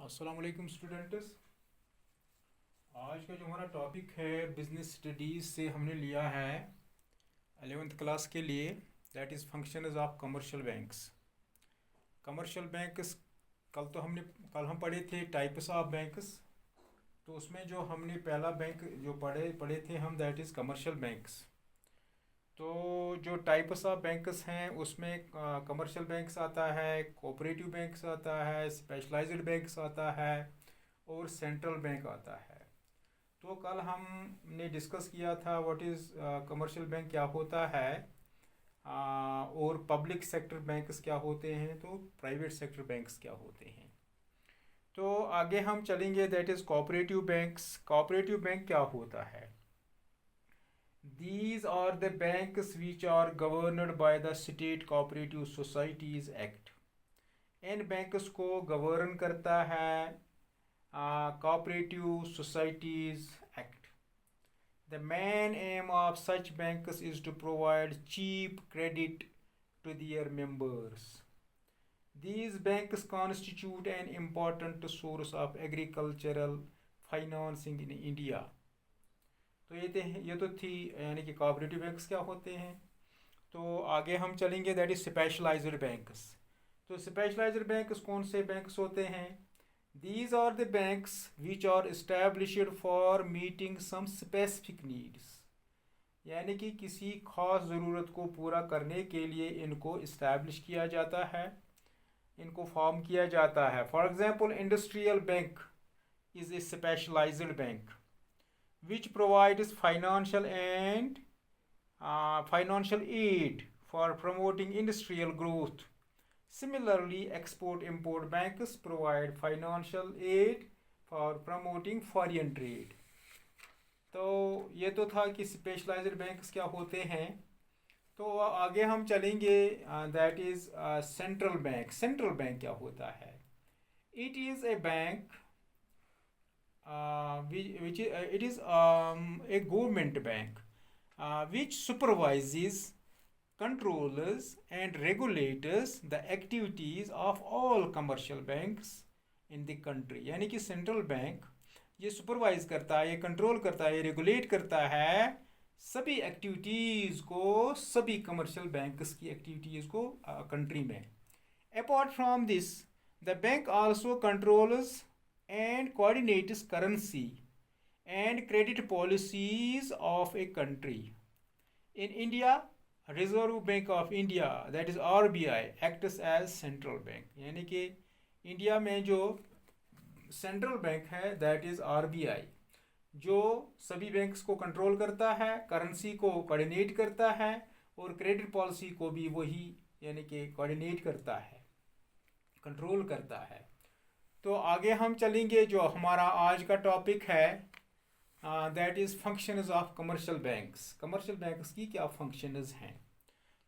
अस्सलाम वालेकुम स्टूडेंट्स। आज का जो हमारा टॉपिक है बिजनेस स्टडीज़ से हमने लिया है 11th क्लास के लिए, that is functions of commercial banks. Commercial banks कल हम पढ़े थे टाइप्स ऑफ बैंक्स। तो उसमें जो हमने पहला बैंक जो पढ़े थे हम, दैट इज़ कमर्शियल बैंक्स। तो जो टाइप्स ऑफ बैंक्स हैं उसमें कमर्शियल बैंक्स आता है, कोऑपरेटिव बैंक्स आता है, स्पेशलाइज्ड बैंक्स आता है और सेंट्रल बैंक आता है। तो कल हमने डिस्कस किया था व्हाट इज़ कमर्शियल बैंक क्या होता है, और पब्लिक सेक्टर बैंक्स क्या होते हैं, तो प्राइवेट सेक्टर बैंक्स क्या होते हैं। तो आगे हम चलेंगे, that is cooperative banks. Cooperative bank क्या होता है? These are the banks which are governed by the State Cooperative Societies Act. In banks को गवर्न करता है Cooperative Societies Act. The main aim of such banks is to provide cheap credit to their members. These banks constitute an important source of agricultural financing in India. तो ये तो थी, यानी कि cooperative banks क्या होते हैं। तो आगे हम चलेंगे, दैट इज स्पेशलाइज्ड बैंक्स। तो स्पेशलाइज्ड बैंक्स कौन से बैंक्स होते हैं? These are the banks which are established for meeting some specific needs, यानी कि किसी खास ज़रूरत को पूरा करने के लिए इनको इस्टेब्लिश किया जाता है, इनको फॉर्म किया जाता है। For example industrial bank is a specialised bank which provides financial aid for promoting industrial growth. Similarly, export-import banks provide financial aid for promoting foreign trade. तो ये तो था कि स्पेशलाइज्ड बैंक्स क्या होते हैं। तो आगे हम चलेंगे, that is central bank. Central bank क्या होता है? It is a bank it is a government bank which supervises, controls and regulates the activities of all commercial banks in the country. यानी कि सेंट्रल बैंक ये supervise करता है, ये control करता है, ये रेगुलेट करता है सभी एक्टिविटीज़ को, सभी कमर्शियल बैंक्स की एक्टिविटीज़ को कंट्री में। Apart from this, the bank also controls and coordinates currency and credit policies of a country. In India, Reserve Bank of India, that is RBI, acts as central bank. यानी कि India में जो central bank है, that is RBI, जो सभी banks को control करता है, करेंसी को कोऑर्डिनेट करता है और क्रेडिट पॉलिसी को भी वही, यानी कि कोऑर्डिनेट करता है, कंट्रोल करता है। तो आगे हम चलेंगे, जो हमारा आज का टॉपिक है, that is functions of commercial banks. Commercial banks की क्या फंक्शंस हैं?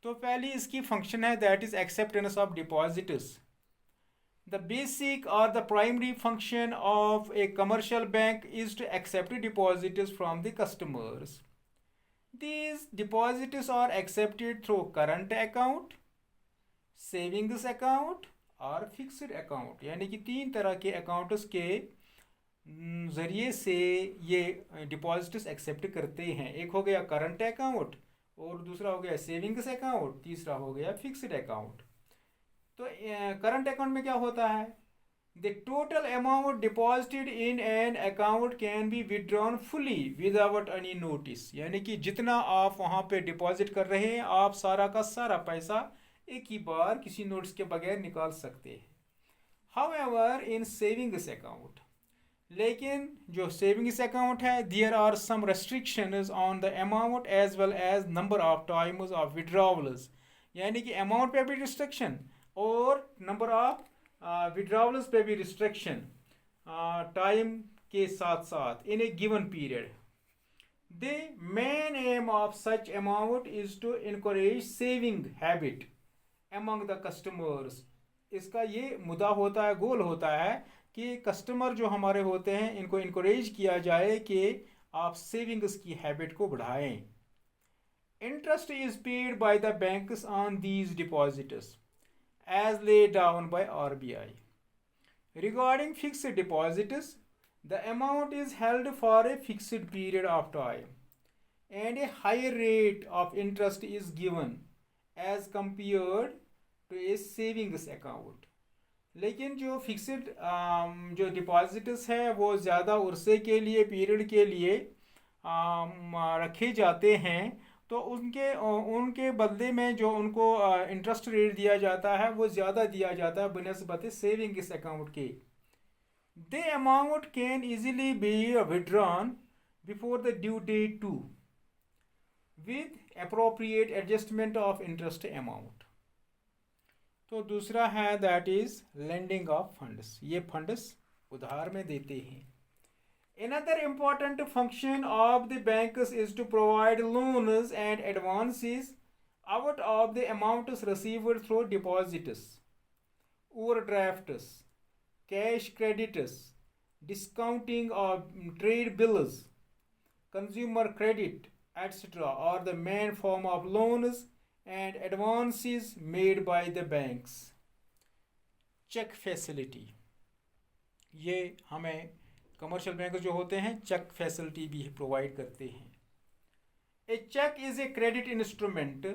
तो पहली इसकी फंक्शन है, that is acceptance of deposits. The basic और the primary function of a commercial bank is to accept deposits from the customers. These deposits are accepted through current account, savings account और fixed account, यानी कि 3 तरह के accounts के ज़रिए से ये डिपॉजिट्स एक्सेप्ट करते हैं। एक हो गया करंट अकाउंट, और दूसरा हो गया सेविंग्स अकाउंट, तीसरा हो गया फिक्स्ड अकाउंट। तो करंट अकाउंट में क्या होता है? The total amount deposited in an account can be withdrawn fully without any notice, यानी कि जितना आप वहाँ पे डिपॉजिट कर रहे हैं, आप सारा का सारा पैसा एक ही बार किसी नोट्स के बगैर निकाल सकते हैं। हाउएवर इन सेविंग्स अकाउंट, लेकिन जो सेविंग्स अकाउंट है, there are some restrictions on the amount as well as number of times of withdrawals, यानी कि अमाउंट पे भी रिस्ट्रिक्शन और नंबर ऑफ विड्रॉवल्स पे भी रिस्ट्रिक्शन, टाइम के साथ साथ in a given period. The main aim of such amount is to encourage saving habit among the customers. इसका ये मुद्दा होता है, गोल होता है कि कस्टमर जो हमारे होते हैं, इनको इनकरेज किया जाए कि आप सेविंग्स की हैबिट को बढ़ाएं। Interest is paid by the banks on these deposits as laid down by RBI. Regarding fixed deposits, the amount is held for a fixed period of time and a higher rate of interest is given as compared to a savings account. लेकिन जो fixed जो deposits हैं वो ज़्यादा उरसे के लिए period के लिए रखे जाते हैं, तो उनके उनके बदले में जो उनको इंटरेस्ट रेट दिया जाता है वो ज़्यादा दिया जाता है बनस्बत सेविंग्स अकाउंट के. The amount can easily be withdrawn before the due date too, with appropriate adjustment of interest amount. तो दूसरा है that is lending of funds. ये फंड्स उधार में देते हैं. Another important function of the banks is to provide loans and advances out of the amounts received through deposits, overdrafts, cash credits, discounting of trade bills, consumer credit, etc. are the main form of loans and advances made by the banks. Cheque facility, ये हमें commercial bank जो होते हैं check facility भी provide करते हैं. A cheque is a credit instrument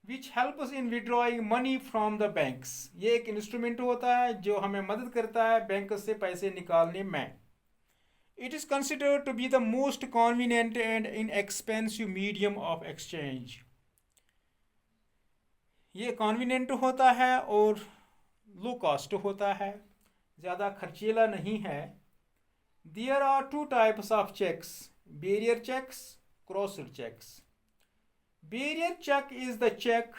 which helps in withdrawing money from the banks. ये एक इंस्ट्रूमेंट होता है जो हमें मदद करता है बैंक से पैसे निकालने में. It is considered to be the most convenient and inexpensive medium of exchange. ये कन्वीनियंट होता है और लो कॉस्ट होता है, ज़्यादा खर्चीला नहीं है. There are two types of cheques, bearer cheques, crossed cheques. Bearer cheque is the cheque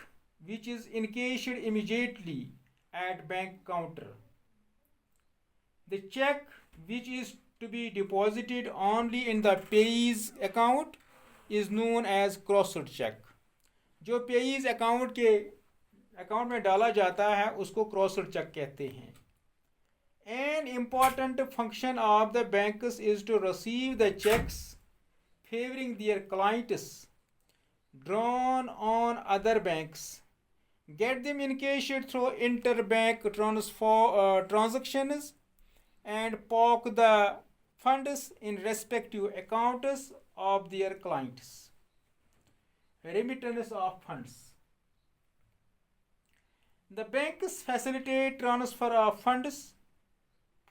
which is encashed immediately at bank counter. The cheque which is to be deposited only in the payee's account is known as crossed check. जो payee's account में डाला जाता है उसको crossed cheque कहते हैं. An important function of the banks is to receive the checks favoring their clients drawn on other banks, get them encashed through interbank transactions, and park the funds in respective accounts of their clients. Remittance of funds. The banks facilitate transfer of funds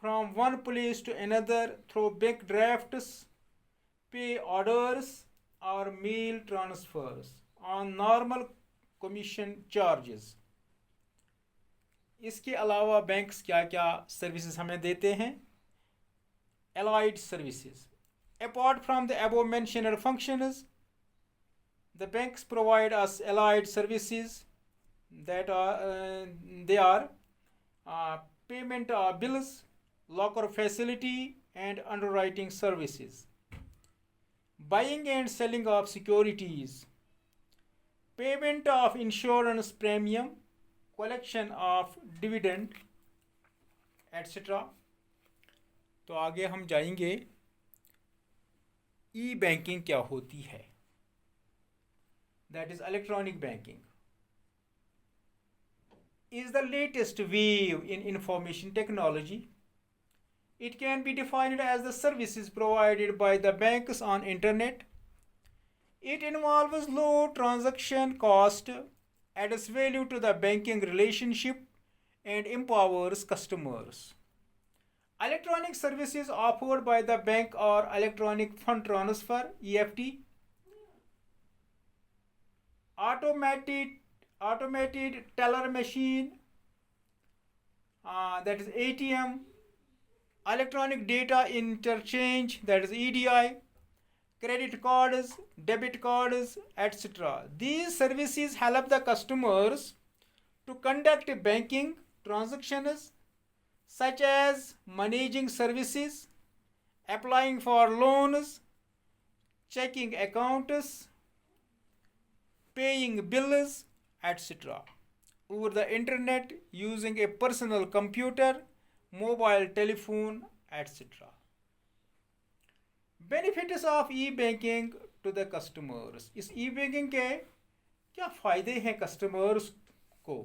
from one place to another through bank drafts, pay orders, or mail transfers on normal commission charges. इसके अलावा banks क्या क्या services हमें देते हैं? Allied services. Apart from the above mentioned functions, the banks provide us allied services that are payment of bills, locker facility, and underwriting services, buying and selling of securities, payment of insurance premium, collection of dividend, etc. तो आगे हम जाएंगे ई banking क्या होती है. That is electronic banking is the latest wave in information technology. It can be defined as the services provided by the banks on internet. It involves low transaction cost, adds value to the banking relationship, and empowers customers. Electronic services offered by the bank are electronic fund transfer (EFT), automated teller machine, that is ATM, electronic data interchange, that is EDI, credit cards, debit cards, etc. These services help the customers to conduct banking transactions such as managing services, applying for loans, checking accounts, paying bills, etc. over the internet using a personal computer, mobile telephone, etc. Benefits of e-banking to the customers. इस e-banking के क्या फ़ायदे हैं customers को?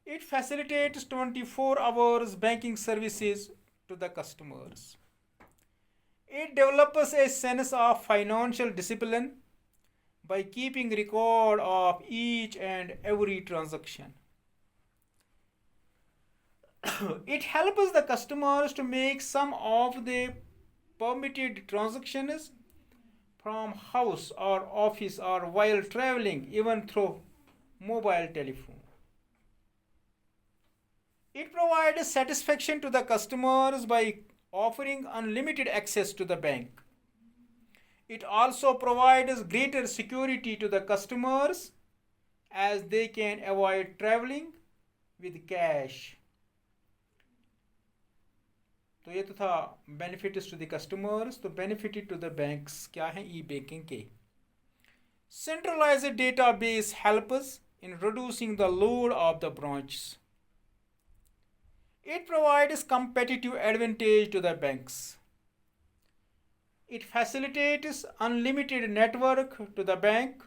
It facilitates 24 hours banking services to the customers. It develops a sense of financial discipline by keeping record of each and every transaction. It helps the customers to make some of the permitted transactions from house or office or while traveling, even through mobile telephone. It provides satisfaction to the customers by offering unlimited access to the bank. It also provides greater security to the customers as they can avoid traveling with cash. तो ये तो था benefits to the customers. तो benefit to the banks क्या हैं ई banking के? Centralised database helps in reducing the load of the branches. It provides competitive advantage to the banks. It facilitates unlimited network to the bank.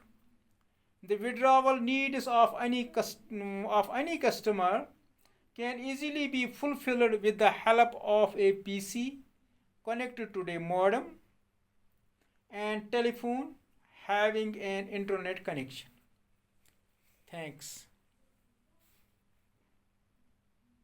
The withdrawal needs of any customer can easily be fulfilled with the help of a PC connected to a modem and telephone having an internet connection. Thanks.